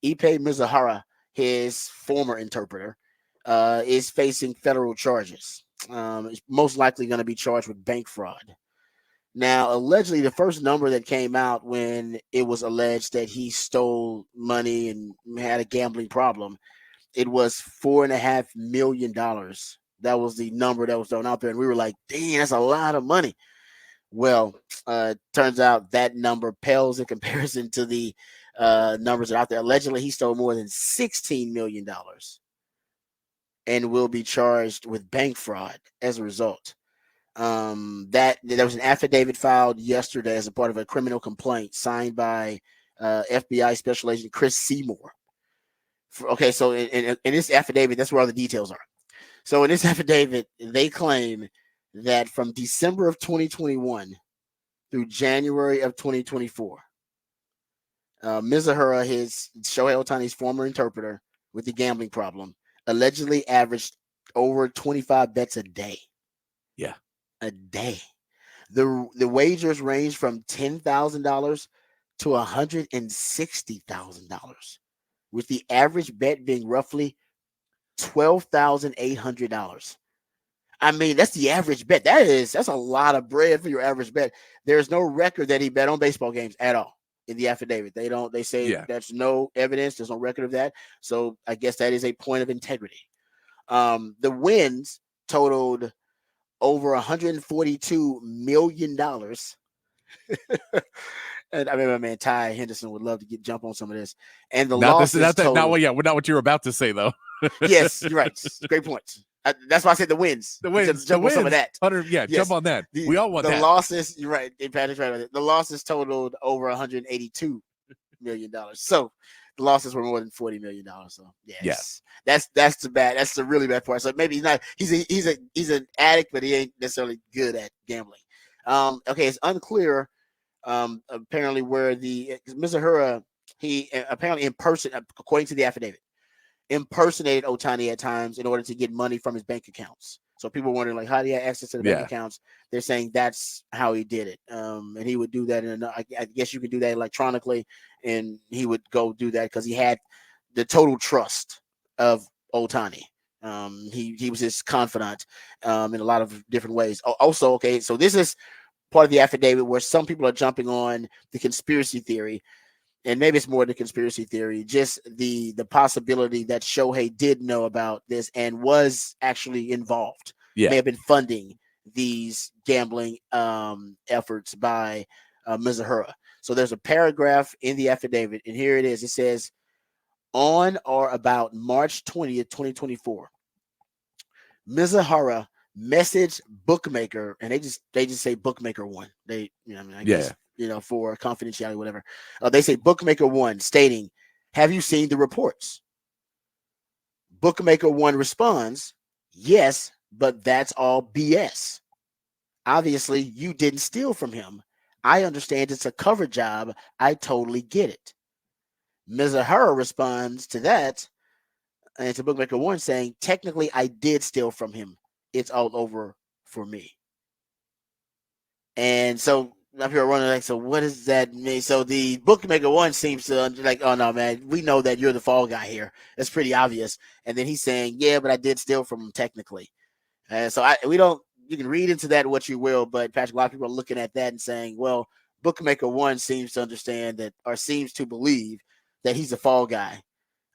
Ippei Mizuhara, his former interpreter, is facing federal charges. Is most likely going to be charged with bank fraud. Now, allegedly, the first number that came out when it was alleged that he stole money and had a gambling problem, it was $4.5 million. That was the number that was thrown out there, and we were like, "Dang, that's a lot of money." Well, turns out that number pales in comparison to the numbers that are out there. Allegedly, he stole more than $16 million and will be charged with bank fraud as a result. That there was an affidavit filed yesterday as a part of a criminal complaint signed by FBI Special Agent Chris Seymour. Okay, so in this affidavit, that's where all the details are. So in this affidavit, they claim that from December of 2021 through January of 2024, Mizuhara, his Shohei Ohtani's former interpreter with the gambling problem, allegedly averaged over 25 bets a day. Yeah. A day. The wagers range from $10,000 to $160,000, with the average bet being roughly $12,800. I mean, that's the average bet. That's a lot of bread for your average bet. There's no record that he bet on baseball games at all in the affidavit. They say there's no evidence, there's no record of that. So I guess that is a point of integrity. The wins totaled over $142 million. And I mean, my man Ty Henderson would love to jump on some of this. And the losses totaled. Not what you were about to say, though. Yes, you're right. Great points. That's why I said the wins. The wins. Jump on some of that. Yes. Jump on that. We all want the that. The losses, you're right. Patrick's right about it. The losses totaled over $182 million. So the losses were more than $40 million. So yes. That's the bad. That's the really bad part. So maybe he's not. He's an addict, but he ain't necessarily good at gambling. Okay, it's unclear. Apparently, where the Mizuhara, he apparently according to the affidavit, impersonated Ohtani at times in order to get money from his bank accounts. So people were wondering, like, how do you have access to the bank accounts? They're saying that's how he did it. And he would do that I guess you could do that electronically, and he would go do that because he had the total trust of Ohtani. He was his confidant in a lot of different ways. Also, okay, so this is part of the affidavit where some people are jumping on the conspiracy theory, and maybe it's more the conspiracy theory, just the possibility that Shohei did know about this and was actually involved, may have been funding these gambling efforts by Mizuhara. So there's a paragraph in the affidavit, and here it is. It says, on or about March 20th, 2024, Mizuhara message bookmaker, and they just say bookmaker one. They, I guess, for confidentiality, whatever. They say bookmaker one, stating, "Have you seen the reports?" Bookmaker one responds, "Yes, but that's all BS. Obviously, you didn't steal from him. I understand it's a cover job. I totally get it." Mizuhara responds to that, and to bookmaker one, saying, "Technically, I did steal from him. It's all over for me." And so up here running like, so what does that mean? So the bookmaker one seems to like, oh no, man, we know that you're the fall guy here. That's pretty obvious. And then he's saying, yeah, but I did steal from him technically. And so you can read into that what you will, but Patrick, a lot of people are looking at that and saying, well, bookmaker one seems to understand that, or seems to believe that he's the fall guy.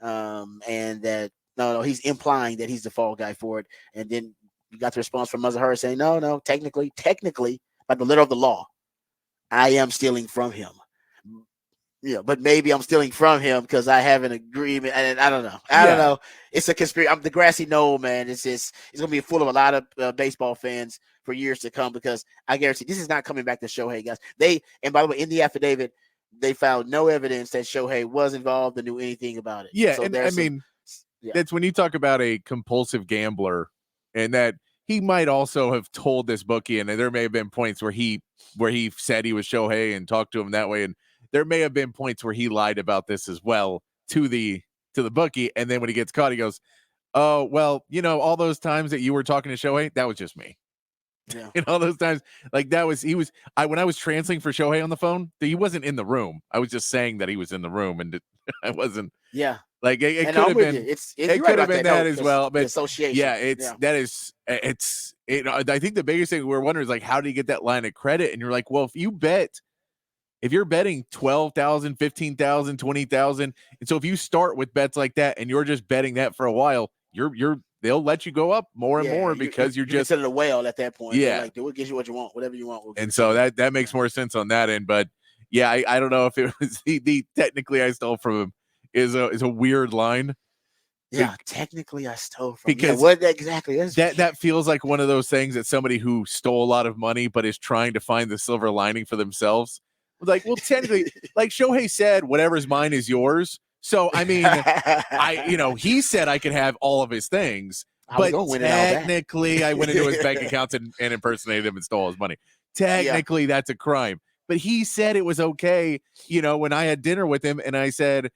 And that, no, he's implying that he's the fall guy for it. And then you got the response from Mizuhara saying, no, technically, by the letter of the law, I am stealing from him. But maybe I'm stealing from him because I have an agreement. And I don't know. I don't know. It's a conspiracy. I'm the grassy knoll, man. It's going to be full of a lot of baseball fans for years to come, because I guarantee this is not coming back to Shohei, guys. And by the way, in the affidavit, they found no evidence that Shohei was involved or knew anything about it. Yeah, so and I mean, that's when you talk about a compulsive gambler, and that he might also have told this bookie, and there may have been points where he said he was Shohei and talked to him that way, and there may have been points where he lied about this as well to the bookie, and then when he gets caught, he goes, "Oh, well, all those times that you were talking to Shohei, that was just me." Yeah. And all those times, like when I was translating for Shohei on the phone, he wasn't in the room. I was just saying that he was in the room, and I wasn't. Yeah. Like it And could I'm have with been. you. It You're right could have about been that. that as well. The But association. yeah, I think the biggest thing we're wondering is like, how do you get that line of credit? And you're like, well, if you're betting 12,000, 15,000, 20,000, and so if you start with bets like that and you're just betting that for a while, they'll let you go up more and more because you're just considered a whale at that point. Yeah. They're like, we'll get you what you want, whatever you want. And so that makes more sense on that end. But yeah, I don't know if it was the technically I stole from him is a weird line. Yeah, technically I stole from because what exactly is that feels like one of those things that somebody who stole a lot of money but is trying to find the silver lining for themselves. Like, well, technically, like Shohei said, whatever's mine is yours. So I mean, he said I could have all of his things, but technically I went into his bank accounts and impersonated him and stole his money. Technically, that's a crime. But he said it was okay, when I had dinner with him and he said,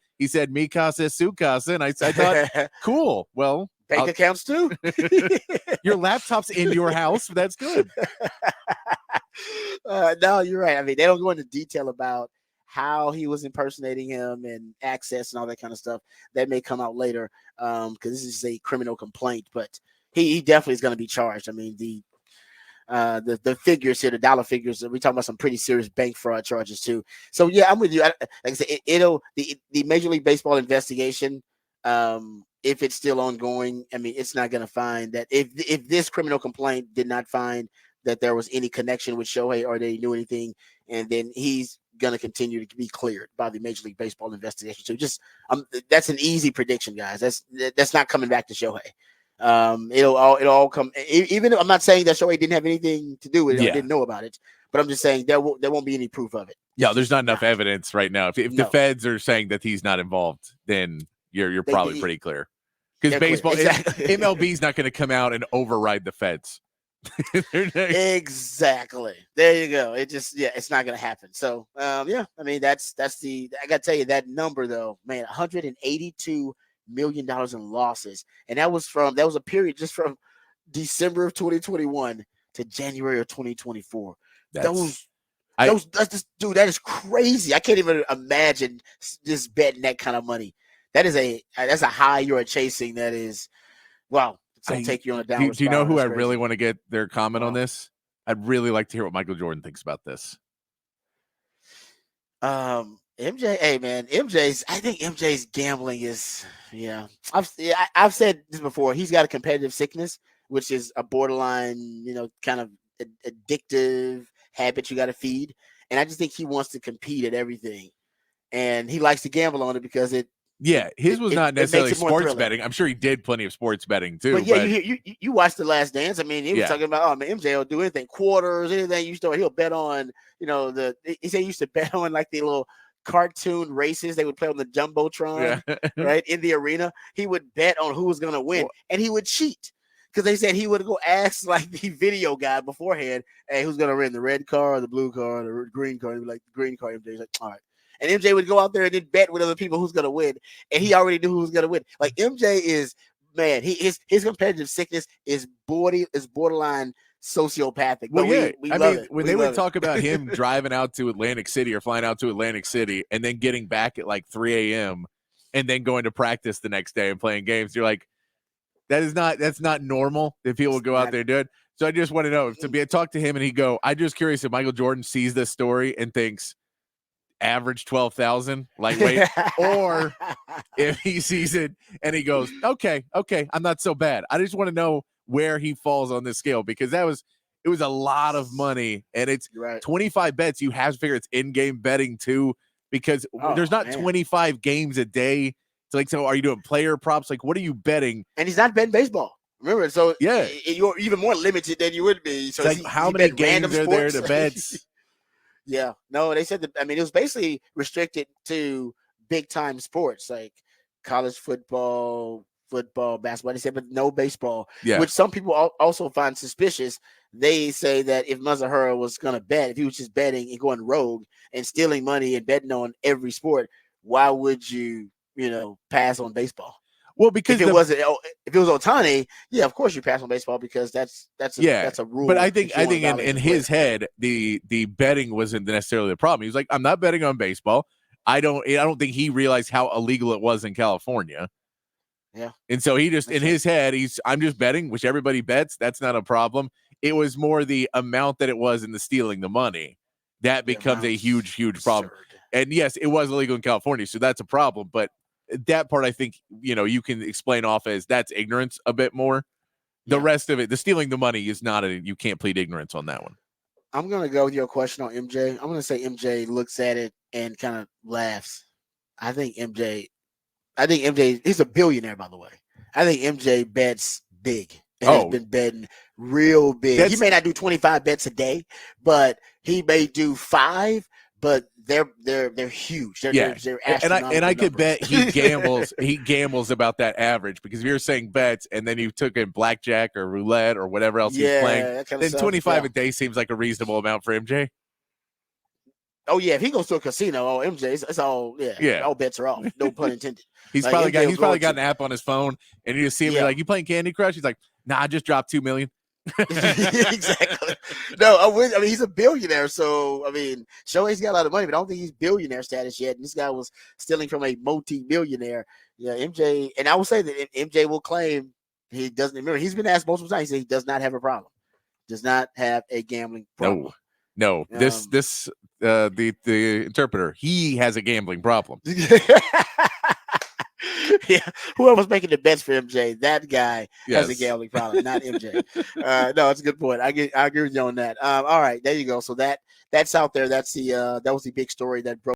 mi casa, su casa. And I thought, cool. Well, bank accounts too. Your laptop's in your house. That's good. No, you're right. I mean, they don't go into detail about how he was impersonating him and access and all that kind of stuff. That may come out later because this is a criminal complaint, but he definitely is going to be charged. I mean, the figures here, the dollar figures, we're talking about some pretty serious bank fraud charges too. So yeah, I'm with you. Like I said, the Major League Baseball investigation, if it's still ongoing, I mean, it's not going to find that if this criminal complaint did not find that there was any connection with Shohei or they knew anything, and then he's going to continue to be cleared by the Major League Baseball investigation. So just that's an easy prediction, guys. That's not coming back to Shohei. It'll all come. Even I'm not saying that Shohei didn't have anything to do with it or didn't know about it, but I'm just saying there won't be any proof of it. Yeah, there's not enough evidence right now. If the feds are saying that he's not involved, then you're probably pretty clear. Because baseball, MLB is not going to come out and override the feds. Exactly. There you go. It's not going to happen. So, I mean, that's I got to tell you that number though, man, $182 million in losses, and that was a period just from December of 2021 to January of 2024. That is crazy. I can't even imagine just betting that kind of money. That's a high you are chasing. That is, wow. So take you on a downward Do you know who I really want to get their comment on this? I'd really like to hear what Michael Jordan thinks about this. MJ, hey man, I think MJ's gambling is, I've said this before. He's got a competitive sickness, which is a borderline, kind of addictive habit you got to feed. And I just think he wants to compete at everything, and he likes to gamble on it because his was not necessarily sports betting. I'm sure he did plenty of sports betting too. But yeah, you watched The Last Dance. I mean, he was talking about, MJ will do anything, quarters, anything. He'll bet on, he said he used to bet on like the little cartoon races they would play on the Jumbotron, right, in the arena. He would bet on who was going to win, and he would cheat because they said he would go ask like the video guy beforehand, hey, who's going to win, the red car or the blue car or the green car? He'd be like, the green car. MJ's like, all right. And MJ would go out there and then bet with other people who's going to win. And he already knew who was going to win. Like MJ is, man, his competitive sickness is borderline sociopathic. Well, we love it. When they would talk about him driving out to Atlantic City or flying out to Atlantic City and then getting back at like 3 a.m. and then going to practice the next day and playing games, you're like, that's not normal that people would go out there and do it. So I just want to know, talk to him and he'd go, I'm just curious if Michael Jordan sees this story and thinks, average 12,000 lightweight, or if he sees it and he goes, okay, I'm not so bad. I just want to know where he falls on this scale, because it was a lot of money, and it's 25 bets. You have to figure it's in-game betting too, because there's not 25 games a day. So are you doing player props? Like, what are you betting? And he's not betting baseball. Remember, so you're even more limited than you would be. So it's like, how many games are there to bet? Yeah, no, they said that. I mean, it was basically restricted to big time sports like college football, basketball. They said, but no baseball, which some people also find suspicious. They say that if Mizuhara was going to bet, if he was just betting and going rogue and stealing money and betting on every sport, why would you, pass on baseball? Well, because if it was Ohtani, yeah, of course you pass on baseball because that's a rule. But I think in his head, the betting wasn't necessarily the problem. He was like, I'm not betting on baseball. I don't think he realized how illegal it was in California. Yeah. And so he just, in his head, I'm just betting, which everybody bets. That's not a problem. It was more the amount that it was in the stealing the money. That becomes a huge, huge problem. And yes, it was illegal in California, so that's a problem. But that part, I think, you can explain off as that's ignorance a bit more. The rest of it, the stealing the money is not you can't plead ignorance on that one. I'm going to go with your question on MJ. I'm going to say MJ looks at it and kind of laughs. I think MJ, he's a billionaire, by the way. I think MJ bets big and has been betting real big. He may not do 25 bets a day, but he may do 5, but they're huge. They're astronomical and I could numbers. bet he gambles about that average, because if you're saying bets and then you took in blackjack or roulette or whatever else he's playing, then 25 a day seems like a reasonable amount for MJ. Oh yeah, if he goes to a casino, MJ, it's all all bets are off. No pun intended. He's probably got an app on his phone, and you just see him like, you playing Candy Crush? He's like, nah, I just dropped $2 million. Exactly. No, I mean he's a billionaire, so I mean Shohei's got a lot of money, but I don't think he's billionaire status yet. And this guy was stealing from a multi-millionaire. Yeah, MJ, and I will say that MJ will claim he doesn't. Remember, he's been asked multiple times. He said he does not have a problem, does not have a gambling problem. No. The interpreter, he has a gambling problem. Yeah, whoever's making the bets for MJ, that guy has a gambling problem, not MJ. No, it's a good point. I agree with you on that. All right, there you go. So that's out there. That was the big story that broke.